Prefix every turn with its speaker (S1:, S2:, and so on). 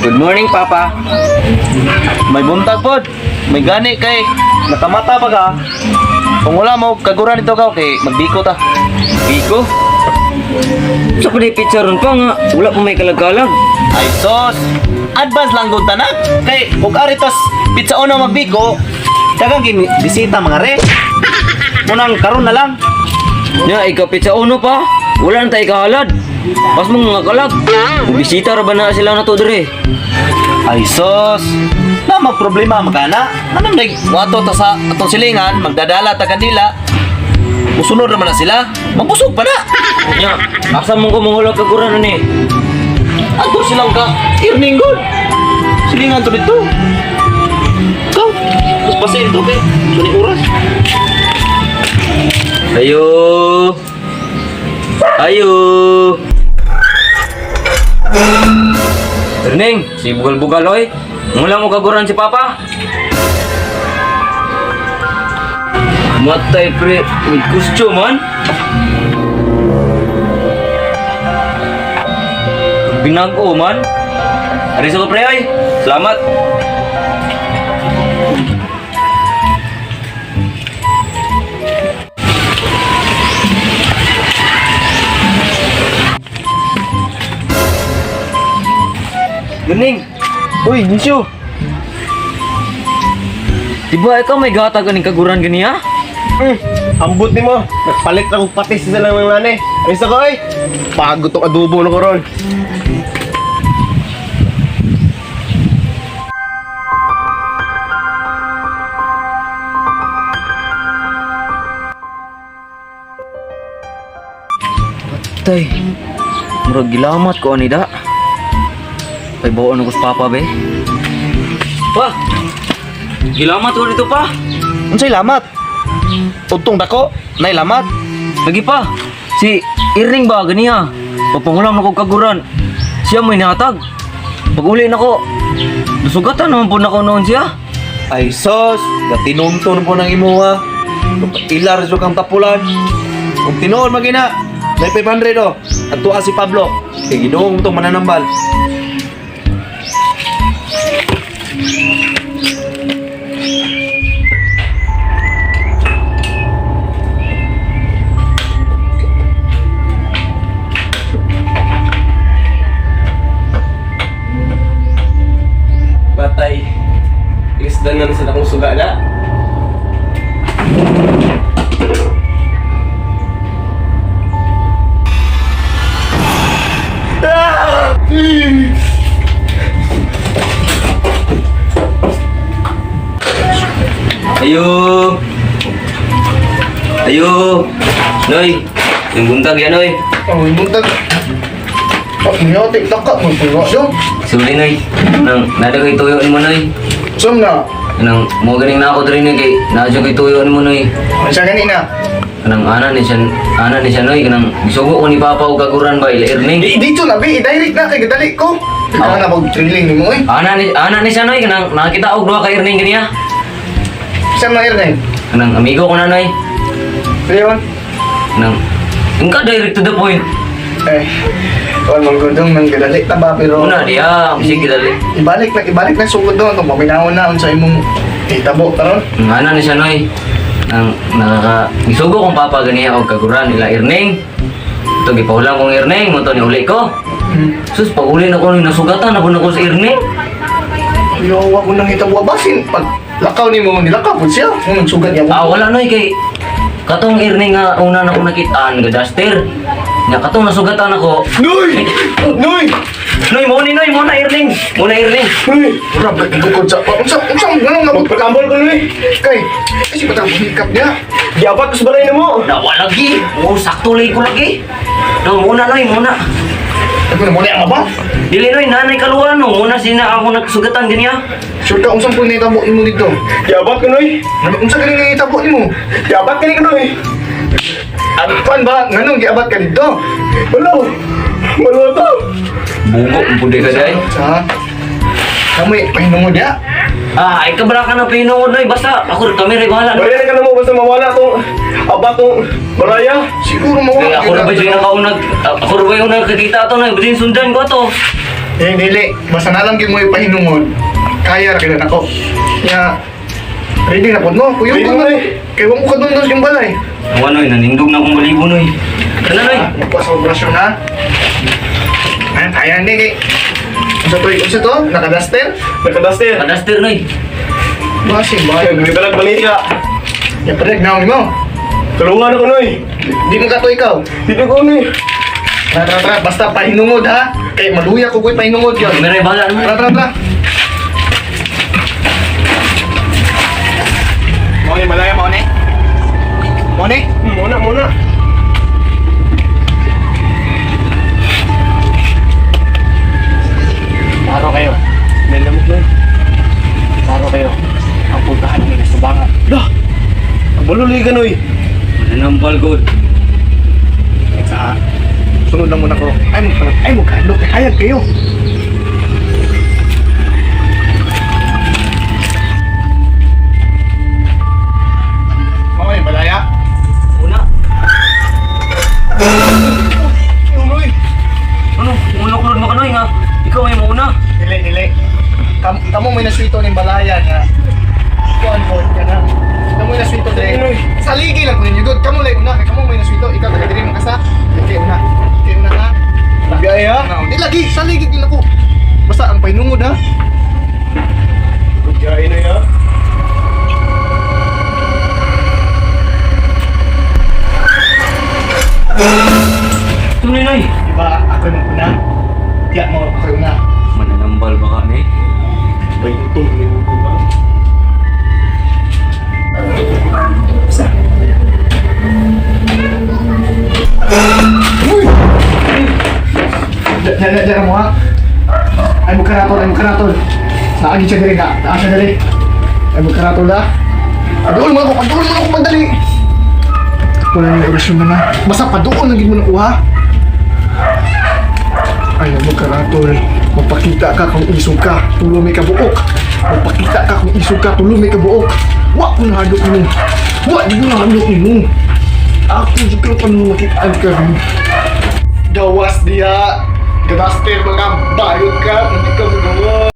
S1: Good morning, Papa. May buntag pod. May gani kay nakamata pa ka. Kung wala mo kaguran ito ka, okay, magbiko ta.
S2: Biko? Sa pa pictureon pa nga, wala pa may kalagalag.
S1: Ay sos, advance lang gud tanan. Kay ug aritas pizza ono magbiko, dagang bisita mga re. Munang karon na lang.
S2: Nya, ikapit sa uno pa. Wala na tayo kahalad. Pas mga kalag. Bisita ra ba na sila na to dire?
S1: Ay sos, na problema magana. Anong nag wato ta sa atong silingan, magdadala ta kanila. Musunod naman na sila. Mabusog pa na.
S2: Nya, asa mong kumuhulag kaguran ni?
S1: Ato silang ka earning gold. Silingan to dito. Ikaw, mas pasin to kay. Suni oras.
S2: Ayo. Ayo. Erning, si bugal-bugal oy. Mula mo kaguran si Papa. Matay pre, may kusyo man. Binago man. Ari sa ko pre oy. Salamat. Gening. Uy, Nisyo. Diba ikaw may gata ganing kaguran gani ha?
S3: Ambot ni mo. Nagpalit ako patis sa lang ng nane. Ayos ako ay. Pagod tong adobo na ko ron.
S2: Tay. Murag gilamat ko ani da. Kay bawon ako sa Papa be. Pa. Gilamat ko dito pa.
S1: Unsay lamat? Utong dako, nay lamat.
S2: Lagi pa. Si Irning ba ganiya? Papangulam na ko kaguran. Siya may nahatag. Pag uli na ko, nasugatan naman po na ko noon siya.
S1: Ay sos, gatinunton po ng imuha. Ilar so kang tapulan. Kung tinuon magina, may 500 oh. At tuwa si Pablo. Kay ginuong itong mananambal.
S3: Batay. Isdan na sa akong suga na.
S2: Ayo. Ayo. Noy. Yung buntag yan, Noy.
S3: Ang buntag. Pag niyotik taka mo puro siya.
S2: Sorry, Noy. Nang nada kay tuyo ni mo, Noy.
S3: Sum na.
S2: Nang mo ganing na ako diri ni kay naadyo kay tuyo ni mo, Noy.
S3: Ano siya ganina?
S2: Kanang ana ni siya, Noy. Kanang gisugo ko ni Papa og kaguran ba ila Irning.
S3: Dito na bi, direct na kay gadali ko. Kaya na mag-trailing ni mo eh.
S2: Ana ni siya, Noy. Kanang nakita og duha ka Irning ganiya.
S3: Saan mo Erneng?
S2: Kanang amigo ko na, Noy.
S3: Leon?
S2: Kanang ingka direct to the point.
S3: Eh, kung manggudong nang gadali ta ba pero...
S2: Una diya, bisig kidali.
S3: Ibalik na sugod doon. Itong paminahon na sa imong itabo taron.
S2: Ana ni siya, Noy. Nang gisugo kong Papa ganiya og kaguran nila Irning. Ito gipahulang kong Irning, mo to ni uli ko. Sus, pag uli na ko nasugatan na po na ko sa Irning.
S3: Pero wag mo nang hitabo basin. Pag lakaw ni mo, nilakaw po siya. Kung nagsugat niya mo.
S2: Wala, Noy, kay katong Irning nga una na ko nakitaan, gadaster. Nya katong nasugatan ako.
S3: Noy! Noy!
S2: Noy, mo na Irning. Muna Irning.
S3: Noy! Rabat ang bukod sa... Unsang ganun nga magpagkambol ko Noy. Kay, kasi patang hikap niya. Diabat ko sa balay na mo.
S2: Nawa lagi. Sakto lagi ko lagi. No, muna, Noy, muna.
S3: Ako na muna ang aba.
S2: Dili, Noy, nanay kaluan, no. Muna sina ako nagsugatan ganiya.
S3: Sure ka, unsang po na itabo mo dito. Diabat ko Noy. Unsang galing na itabo ni mo. Diabat ka ni ko Noy. At kuan ba? Nganong giabat ka dito? Wala. Wala to.
S2: Bungo, pudi ka day.
S3: Sa? Kamu pahinom mo dia?
S2: Ay kabala ka na pinungod noy. Basta ako kami rin bahala.
S4: Wala na ka na mo basta mawala tong abatong balaya.
S3: Siguro
S2: Kaya
S3: mawala.
S2: ako na ba yung nakaunag? Ako na ba yung nakakita to na? Budin sundan ko to.
S3: Eh, dili. Basta nalanggit mo yung pahinungod. Kaya ra kailan ako. Kaya, ready na po, no? Kuyong
S4: Ready
S3: ko
S4: na
S3: na.
S4: eh.
S3: Kaya wag mo ka doon yung balay.
S2: Ano noy, nanindog na akong balibo noy. Ano noy?
S3: Magpa sa operasyon ha. Ayan, kaya hindi kay. Unsa to? Nakadaster?
S4: Nakadaster.
S2: Kadaster noy.
S3: Basi,
S4: Ay,
S3: bakit?
S4: balag balita.
S3: Yung padag na mo.
S4: Tulungan ako noy.
S3: Di mo ka to ikaw.
S4: Dito ko noy.
S3: Tara, basta pahinungod ha. Kaya maluya ko ko'y pahinungod yun.
S2: Kami rin bahala naman.
S3: Tara. Mau ni balaya, mau ni? Mau ni?
S4: Muna.
S3: Taro kayo.
S4: May lamok noy.
S3: Taro kayo. Ang puntahan ni Subangan.
S4: Dah. Bululi ka noy.
S2: Nanambal god.
S3: Sa sunod lang muna ko. Ay mo ka. Hayag kayo. Mau ni balaya?
S2: Una.
S3: Yung Roy.
S2: Ano? Ulok-ulok mo ka noy nga. Ikaw ay mauna.
S3: Dili. Kamu may naswito ng balaya nga. Kuan po ka na. Kamu may naswito dili. Sa ligi lang ko ninyo good. Kamu lay una kay kamu may naswito. Ikaw taga diri man kasa. Okay una. Ha.
S4: Gaya.
S3: Di lagi sa ligi din ako. Basta ang painungod ha.
S4: Gaya noy ha.
S2: Tunay noy.
S3: Diba ako yung una. Tiyak mo ako yung una.
S2: Mananambal ba ka noy?
S4: Bayutong ni mo ba?
S3: Basta. Uy! Diyan mo ha. Ay magkaratol. Naagin siya dali ka. Naagin siya dali. Ay magkaratol ha. Paduol mo ako padali. Wala yung orasyon na na. Basta paduol naging mo na kuha. Ay magkaratol. Magpakita ka kung isog ka. Tulo may kabuok. Magpakita ka kung isog ka. Tulo may kabuok. Wa ko nahadok mo. Wa di ko nahadok mo. Ako juga pa nung makitaan ka rin. Gawas dia. Gadaster mga bayot ka. Hindi ka magawa.